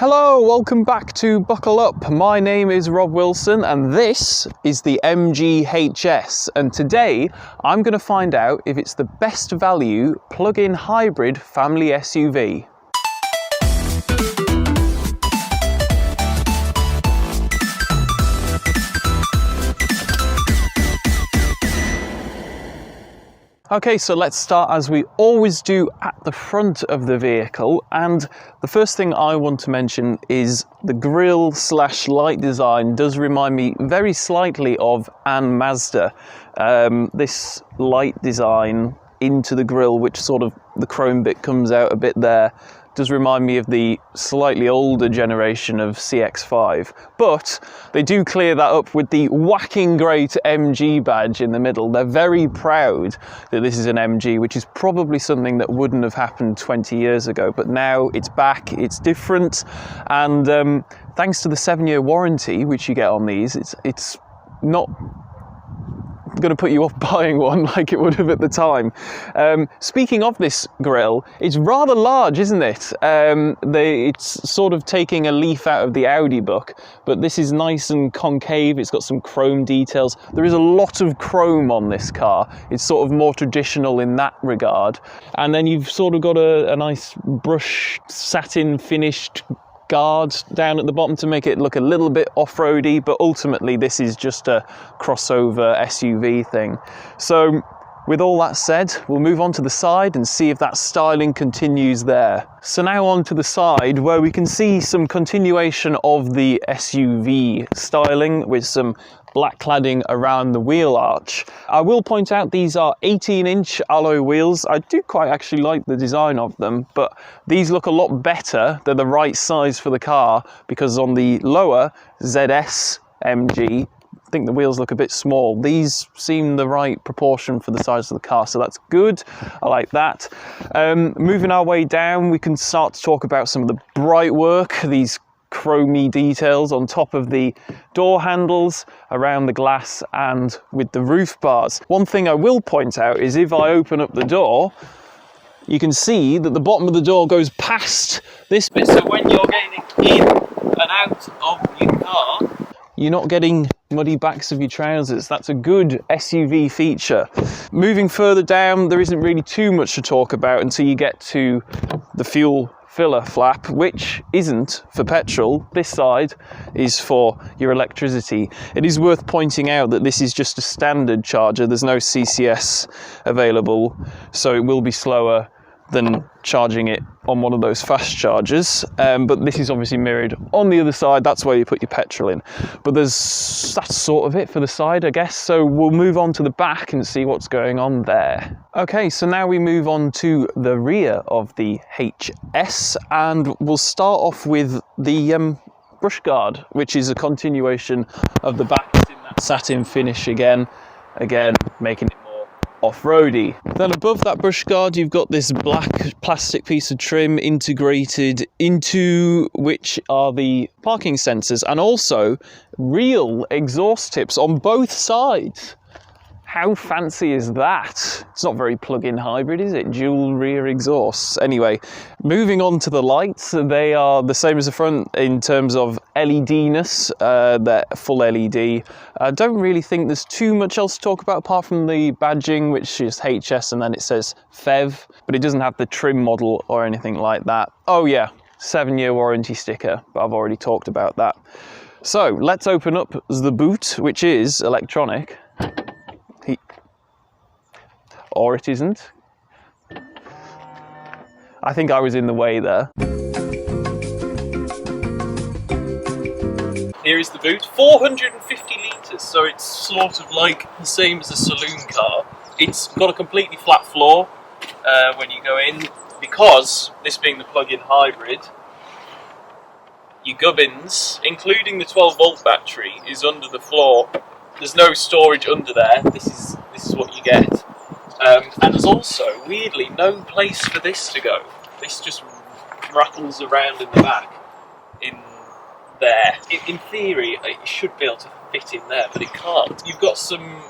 Hello, welcome back to Buckle Up. My name is Rob Wilson and this is the MG HS, and today I'm going to find out if it's the best value plug-in hybrid family SUV. Okay, so let's start as we always do at the front of the vehicle, and the first thing I want to mention is the grille / light design does remind me very slightly of an Mazda. This light design into the grille, which sort of the chrome bit comes out a bit there, does remind me of the slightly older generation of CX-5, but they do clear that up with the whacking great MG badge in the middle. They're very proud that this is an MG, which is probably something that wouldn't have happened 20 years ago, but now it's back, it's different, and thanks to the 7-year warranty which you get on these, it's not going to put you off buying one like it would have at the time. Speaking of this grille, it's rather large, isn't it? It's sort of taking a leaf out of the Audi book, but this is nice and concave. It's got some chrome details. There is a lot of chrome on this car. It's sort of more traditional in that regard. And then you've sort of got a nice brush satin finished guard down at the bottom to make it look a little bit off-roady, but ultimately this is just a crossover SUV thing. So with all that said, we'll move on to the side and see if that styling continues there. So now on to the side, where we can see some continuation of the SUV styling with some black cladding around the wheel arch. I will point out these are 18-inch alloy wheels. I do quite actually like the design of them, but these look a lot better. They're the right size for the car, because on the lower ZS MG, I think the wheels look a bit small. These seem the right proportion for the size of the car, so that's good. I like that. Moving our way down, we can start to talk about some of the bright work, these chromy details on top of the door handles, around the glass, and with the roof bars. One thing I will point out is if I open up the door, you can see that the bottom of the door goes past this bit, so when you're getting in and out of your car, you're not getting muddy backs of your trousers. That's a good SUV feature. Moving further down, there isn't really too much to talk about until you get to the fuel filler flap, which isn't for petrol. This side is for your electricity. It is worth pointing out that this is just a standard charger. There's no CCS available, so it will be slower than charging it on one of those fast chargers, but this is obviously mirrored on the other side. That's where you put your petrol in, but that's sort of it for the side, I guess. So we'll move on to the back and see what's going on there. Okay, so now we move on to the rear of the HS, and we'll start off with the brush guard, which is a continuation of the back. It's in that satin finish again making it off-roady. Then above that brush guard, you've got this black plastic piece of trim integrated into which are the parking sensors, and also real exhaust tips on both sides. How fancy is that? It's not very plug-in hybrid, is it? Dual rear exhausts. Anyway, moving on to the lights, they are the same as the front in terms of LED-ness. They're full LED. I don't really think there's too much else to talk about apart from the badging, which is HS, and then it says PHEV, but it doesn't have the trim model or anything like that. Oh yeah, 7-year warranty sticker, but I've already talked about that. So let's open up the boot, which is electronic. Or it isn't. I think I was in the way there. Here is the boot, 450 litres, so it's sort of like the same as a saloon car. It's got a completely flat floor when you go in, because this being the plug-in hybrid, your gubbins, including the 12-volt battery, is under the floor. There's no storage under there. This is what you get. And there's also, weirdly, no place for this to go. This just rattles around in the back, in there. In theory, it should be able to fit in there, but it can't. You've got some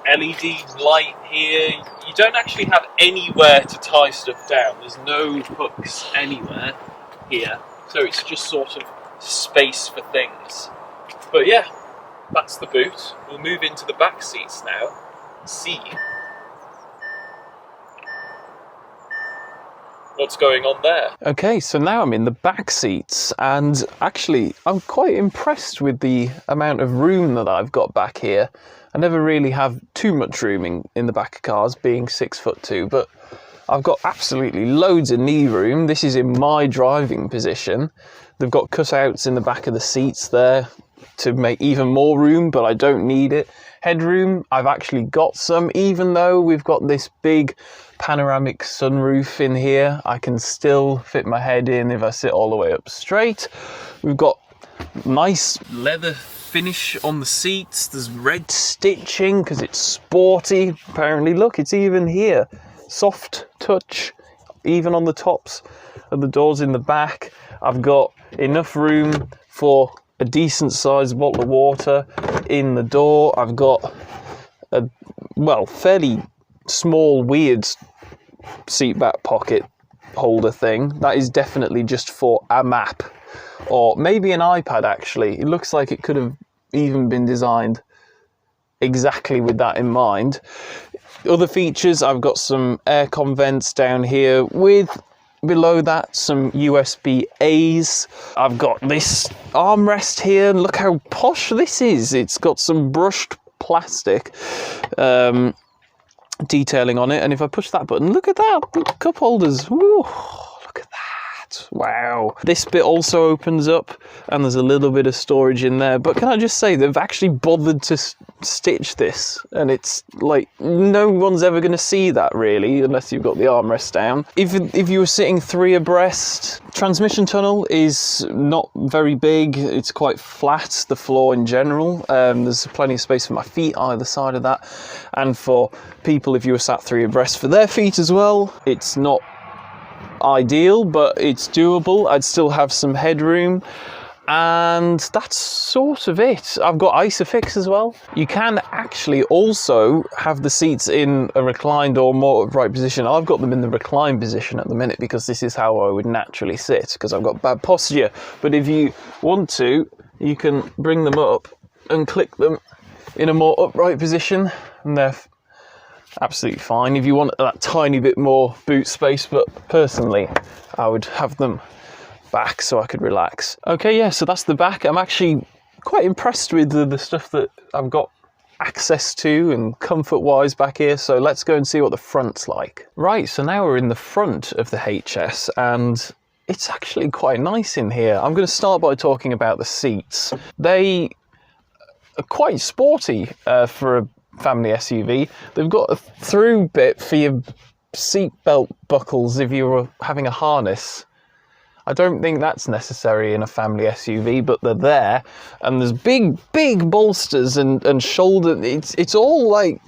LED light here. You don't actually have anywhere to tie stuff down. There's no hooks anywhere here. so it's just sort of space for things. But yeah, that's the boot. We'll move into the back seats now and see what's going on there. Okay, so now I'm in the back seats, and actually I'm quite impressed with the amount of room that I've got back here. I never really have too much room in the back of cars, being 6'2", but I've got absolutely loads of knee room. This is in my driving position. They've got cutouts in the back of the seats there to make even more room, but I don't need it. Headroom, I've actually got some, even though we've got this big panoramic sunroof in here. I can still fit my head in if I sit all the way up straight. We've got nice leather finish on the seats. There's red stitching because it's sporty. Apparently, look, it's even here. Soft touch, even on the tops of the doors in the back. I've got enough room for a decent sized bottle of water in the door. I've got a, well, fairly small, weird seat back pocket holder thing. That is definitely just for a map, or maybe an iPad actually. It looks like it could have even been designed exactly with that in mind. Other features, I've got some aircon vents down here with, below that, some USB-A's. I've got this armrest here, and look how posh this is. It's got some brushed plastic detailing on it, and if I push that button, look at that, cup holders. Woo, look at that. Wow. This bit also opens up, and there's a little bit of storage in there, but can I just say, they've actually bothered to stitch this, and it's like no one's ever going to see that really unless you've got the armrest down. If you were sitting 3 abreast, transmission tunnel is not very big. It's quite flat, the floor in general. There's plenty of space for my feet either side of that, and for people, if you were sat 3 abreast, for their feet as well. It's not ideal, but it's doable. I'd still have some headroom, and that's sort of it. I've got Isofix as well. You can actually also have the seats in a reclined or more upright position. I've got them in the reclined position at the minute because this is how I would naturally sit, because I've got bad posture. But if you want to, you can bring them up and click them in a more upright position, and they're absolutely fine if you want that tiny bit more boot space, but personally I would have them back so I could relax. Okay, yeah, so that's the back. I'm actually quite impressed with the stuff that I've got access to and comfort wise back here, so let's go and see what the front's like. Right, so now we're in the front of the HS, and it's actually quite nice in here. I'm going to start by talking about the seats. They are quite sporty for a family SUV. They've got a through bit for your seat belt buckles if you were having a harness. I don't think that's necessary in a family SUV, but they're there. And there's big bolsters and shoulder. It's all like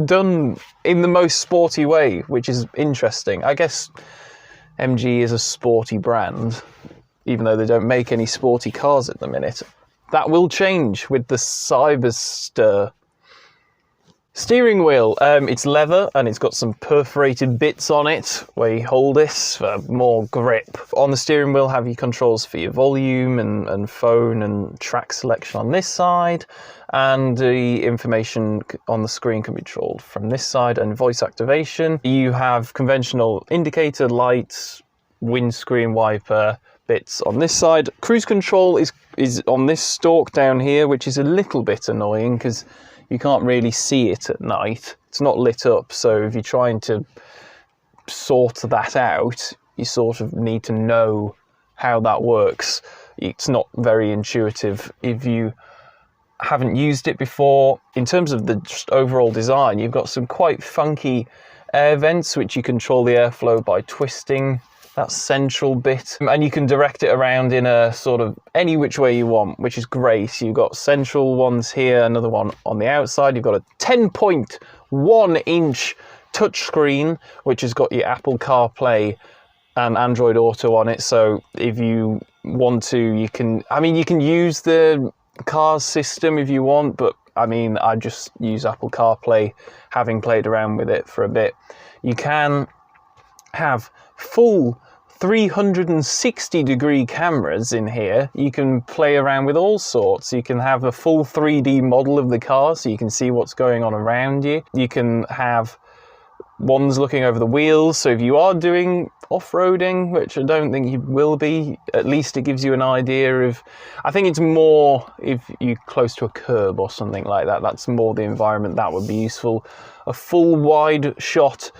done in the most sporty way, which is interesting. I guess MG is a sporty brand, even though they don't make any sporty cars at the minute. That will change with the Cyberster. Steering wheel, it's leather and it's got some perforated bits on it where you hold this for more grip. On the steering wheel have your controls for your volume and phone and track selection on this side, and the information on the screen can be controlled from this side, and voice activation. You have conventional indicator, lights, windscreen wiper bits on this side. Cruise control is on this stalk down here, which is a little bit annoying because you can't really see it at night. It's not lit up, so if you're trying to sort that out, you sort of need to know how that works. It's not very intuitive if you haven't used it before. In terms of the just overall design, you've got some quite funky air vents, which you control the airflow by twisting that central bit, and you can direct it around in a sort of any which way you want, which is great. You've got central ones here, another one on the outside. You've got a 10.1-inch touchscreen, which has got your Apple CarPlay and Android Auto on it. So if you want to, you can use the car's system if you want, but I just use Apple CarPlay, having played around with it for a bit. You can have full 360-degree cameras in here. You can play around with all sorts. You can have a full 3D model of the car so you can see what's going on around you. You can have ones looking over the wheels, so if you are doing off-roading, which I don't think you will be, at least it gives you an idea of, I think it's more if you're close to a curb or something like that, that's more the environment that would be useful. A full wide shot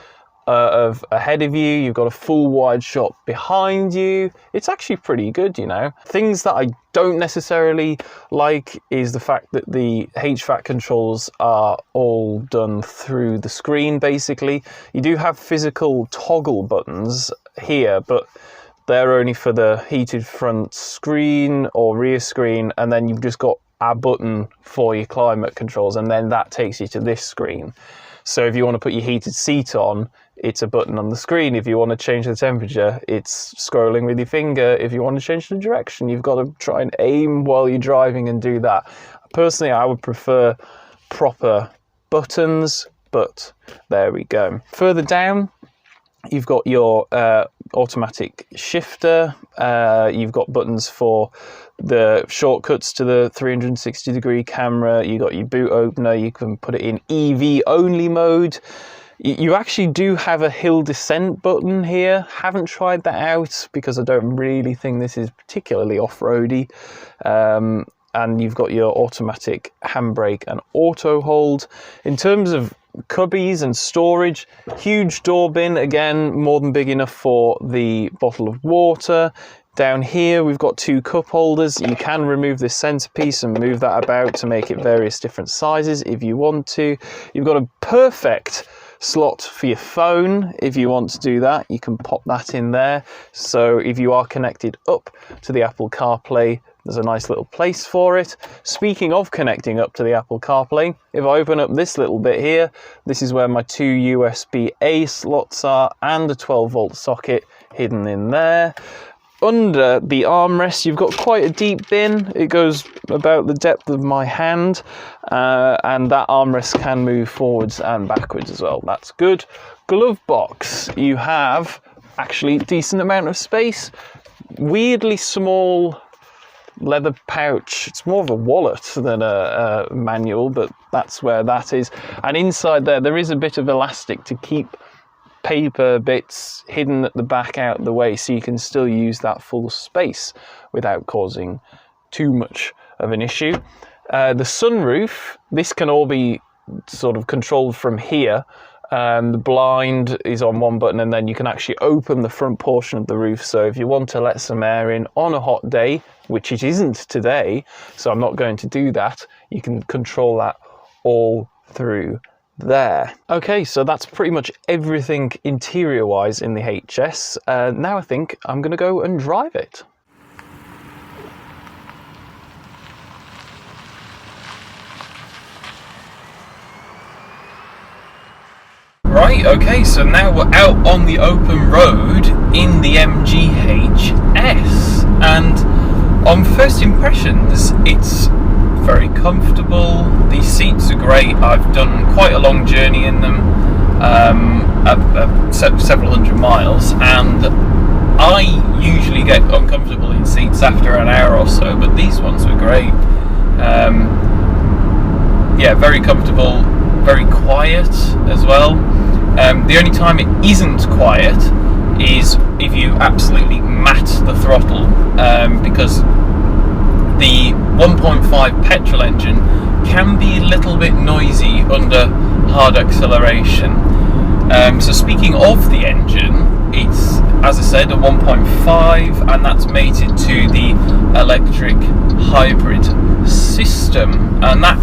of ahead of you, you've got a full wide shot behind you. It's actually pretty good, you know. Things that I don't necessarily like is the fact that the HVAC controls are all done through the screen, basically. You do have physical toggle buttons here, but they're only for the heated front screen or rear screen, and then you've just got a button for your climate controls, and then that takes you to this screen. So if you want to put your heated seat on, it's a button on the screen. If you want to change the temperature, it's scrolling with your finger. If you want to change the direction, you've got to try and aim while you're driving and do that. Personally, I would prefer proper buttons, but there we go. Further down, you've got your automatic shifter. You've got buttons for the shortcuts to the 360-degree camera. You got your boot opener. You can put it in EV only mode. You actually do have a hill descent button here. Haven't tried that out because I don't really think this is particularly off-roady. And you've got your automatic handbrake and auto hold. In terms of cubbies and storage, huge door bin, again, more than big enough for the bottle of water. Down here, we've got two cup holders. You can remove this centerpiece and move that about to make it various different sizes if you want to. You've got a perfect slot for your phone. If you want to do that, you can pop that in there. So if you are connected up to the Apple CarPlay, there's a nice little place for it. Speaking of connecting up to the Apple CarPlay, if I open up this little bit here, this is where my two USB-A slots are and a 12-volt socket hidden in there. Under the armrest, you've got quite a deep bin. It goes about the depth of my hand, and that armrest can move forwards and backwards as well. That's good. Glove box, you have actually a decent amount of space. Weirdly small leather pouch. It's more of a wallet than a manual, but that's where that is. And inside there is a bit of elastic to keep paper bits hidden at the back out of the way, so you can still use that full space without causing too much of an issue. The sunroof, this can all be sort of controlled from here. The blind is on one button, and then you can actually open the front portion of the roof. So if you want to let some air in on a hot day, which it isn't today, so I'm not going to do that, you can control that all through there. Okay, so that's pretty much everything interior wise in the HS. Now I think I'm going to go and drive it. Right, okay, so now we're out on the open road in the MG HS, and on first impressions, it's very comfortable. These seats are great. I've done quite a long journey in them, several hundred miles, and I usually get uncomfortable in seats after an hour or so, but these ones were great. Yeah, very comfortable, very quiet as well. The only time it isn't quiet is if you absolutely mat the throttle, because the 1.5 petrol engine can be a little bit noisy under hard acceleration. So speaking of the engine, it's, as I said, a 1.5, and that's mated to the electric hybrid system, and that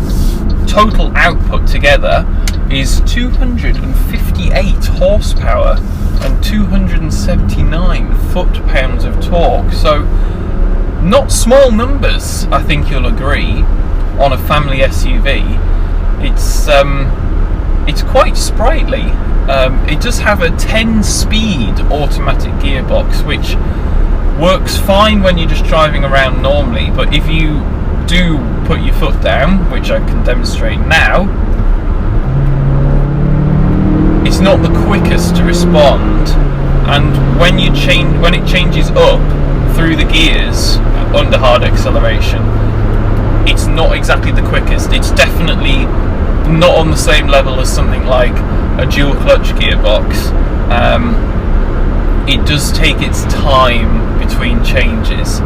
total output together is 258 horsepower and 279 foot-pounds of torque. So not small numbers, I think you'll agree, on a family SUV. It's quite sprightly. It does have a 10-speed automatic gearbox, which works fine when you're just driving around normally, but if you do put your foot down, which I can demonstrate now, it's not the quickest to respond and when it changes up through the gears under hard acceleration, it's not exactly the quickest. It's definitely not on the same level as something like a dual clutch gearbox. It does take its time between changes.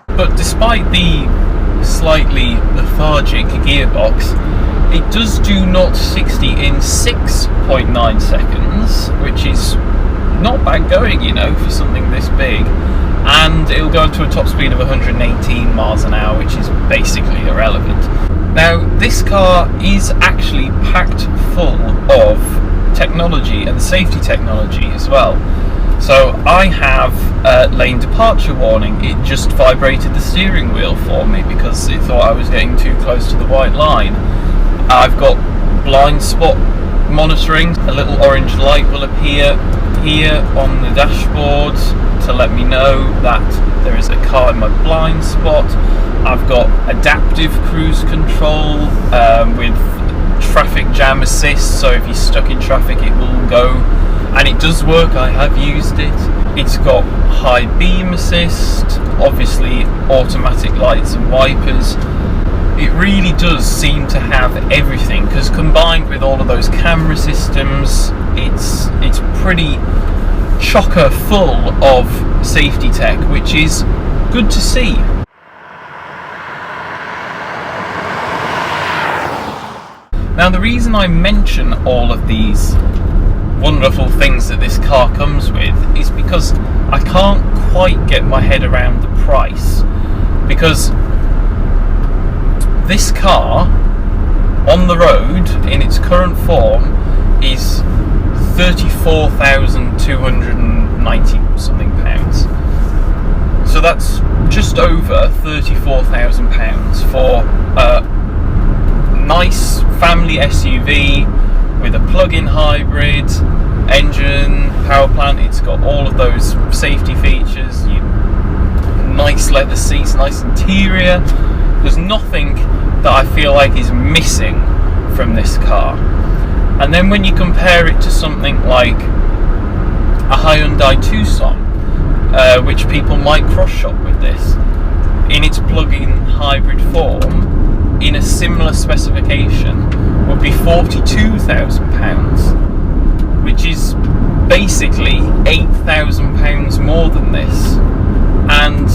But despite the slightly lethargic gearbox, it does do 0-60 in 6.9 seconds, which is not bad going, you know, for something this big. And it'll go to a top speed of 118 miles an hour, which is basically irrelevant. Now, this car is actually packed full of technology and safety technology as well. So I have lane departure warning. It just vibrated the steering wheel for me because it thought I was getting too close to the white line. I've got blind spot monitoring. A little orange light will appear here on the dashboard to let me know that there is a car in my blind spot. I've got adaptive cruise control with traffic jam assist, so if you're stuck in traffic it will go, and it does work. I have used it. It's got high beam assist, obviously automatic lights and wipers. It really does seem to have everything, because combined with all of those camera systems, it's pretty chocker full of safety tech, which is good to see. Now, the reason I mention all of these wonderful things that this car comes with is because I can't quite get my head around the price, because this car on the road in its current form is £34,290 something pounds. So that's just over £34,000 for a nice family SUV with a plug-in hybrid engine, power plant. It's got all of those safety features, nice leather seats, nice interior. There's nothing that I feel like is missing from this car. And then when you compare it to something like a Hyundai Tucson, which people might cross-shop with this, in its plug-in hybrid form, in a similar specification, would be £42,000, which is basically £8,000 more than this. And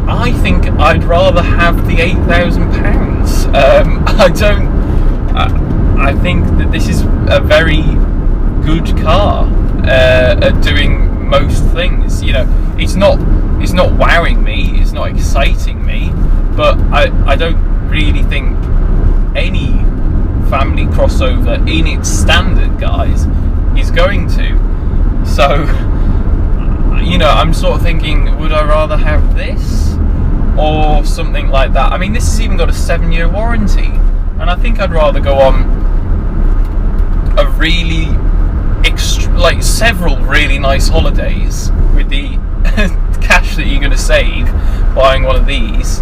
I think I'd rather have the £8,000. I think that this is a very good car at doing most things. You know, it's not wowing me, it's not exciting me, but I don't really think any family crossover in its standard guise is going to. So, you know, I'm sort of thinking, would I rather have this or something like that? I mean, this has even got a 7-year warranty, and I think I'd rather go on a really like several really nice holidays with the cash that you're going to save buying one of these.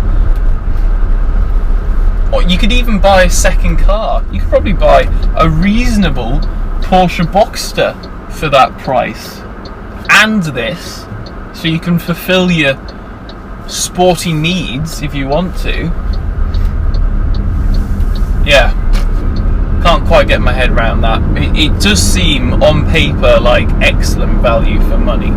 Or you could even buy a second car. You could probably buy a reasonable Porsche Boxster for that price, and this, so you can fulfill your sporty needs if you want to. Yeah, can't quite get my head around that. It does seem on paper like excellent value for money.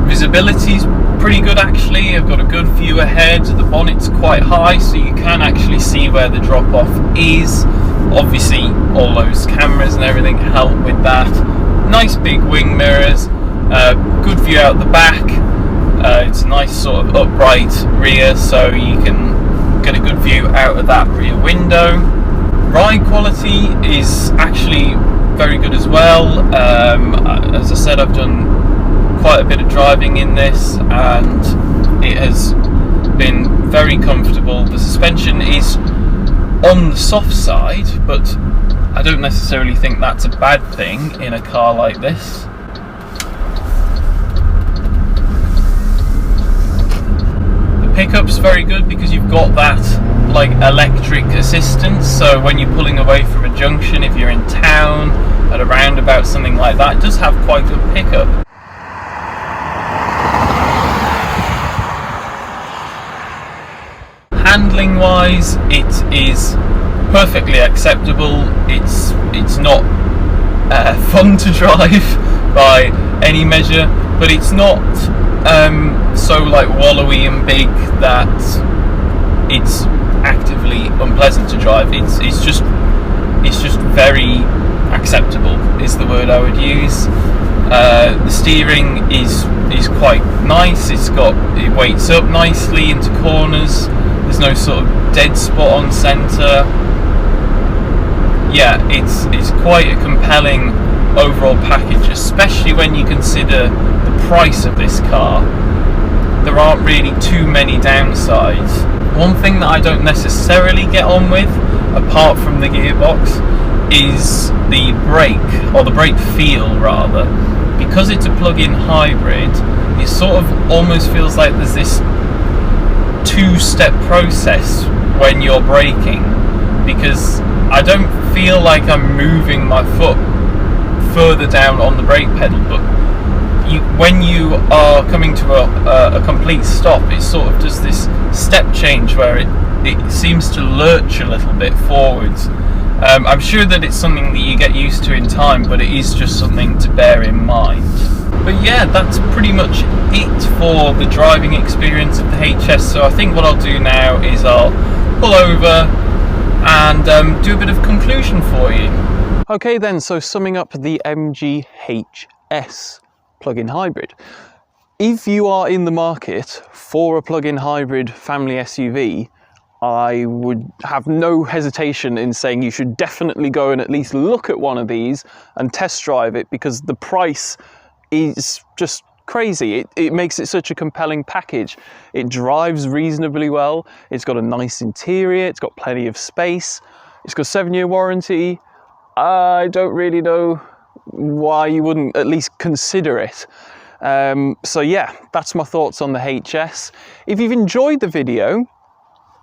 Visibility's pretty good actually. I've got a good view ahead. The bonnet's quite high, so you can actually see where the drop-off is. Obviously, all those cameras and everything help with that. Nice big wing mirrors, good view out the back. It's a nice sort of upright rear, so you can get a good view out of that rear window. Ride quality is actually very good as well. As I said, I've done quite a bit of driving in this, and it has been very comfortable. The suspension is on the soft side, but I don't necessarily think that's a bad thing in a car like this. pickup's very good because you've got that like electric assistance, so when you're pulling away from a junction, if you're in town, at a roundabout, something like that, it does have quite good pickup. Handling wise, it is perfectly acceptable. It's not fun to drive by any measure, but it's not so like wallowy and big that it's actively unpleasant to drive. It's just very acceptable is the word I would use. The steering is quite nice. It weights up nicely into corners. There's no sort of dead spot on centre. Yeah, it's quite a compelling overall package, especially when you consider the price of this car. There aren't really too many downsides. One thing that I don't necessarily get on with, apart from the gearbox, is the brake, or the brake feel rather. Because it's a plug-in hybrid, it sort of almost feels like there's this two-step process when you're braking, because I don't feel like I'm moving my foot further down on the brake pedal, but when you are coming to a complete stop, it sort of does this step change where it seems to lurch a little bit forwards. I'm sure that it's something that you get used to in time, but it is just something to bear in mind. But yeah, that's pretty much it for the driving experience of the HS. So I think what I'll do now is I'll pull over and do a bit of conclusion for you. Okay then, so summing up the MG HS plug-in hybrid. If you are in the market for a plug-in hybrid family SUV, I would have no hesitation in saying you should definitely go and at least look at one of these and test drive it, because the price is just crazy. It makes it such a compelling package. It drives reasonably well. It's got a nice interior. It's got plenty of space. It's got a 7-year warranty. I don't really know why you wouldn't at least consider it. So yeah, that's my thoughts on the HS. If you've enjoyed the video,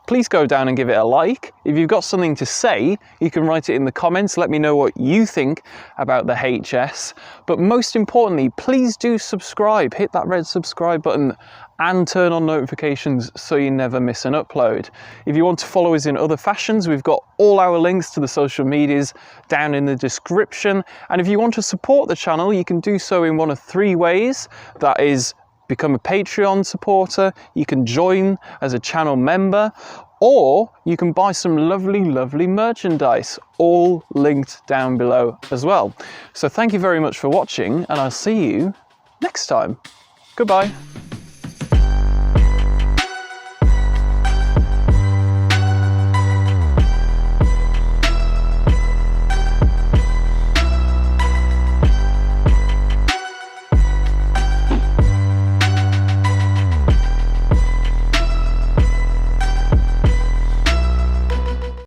please go down and give it a like. If you've got something to say, you can write it in the comments. Let me know what you think about the HS. But most importantly, please do subscribe. Hit that red subscribe button and turn on notifications so you never miss an upload. If you want to follow us in other fashions, we've got all our links to the social medias down in the description. And if you want to support the channel, you can do so in one of 3 ways. That is, become a Patreon supporter, you can join as a channel member, or you can buy some lovely merchandise, all linked down below as well. So thank you very much for watching, and I'll see you next time. Goodbye.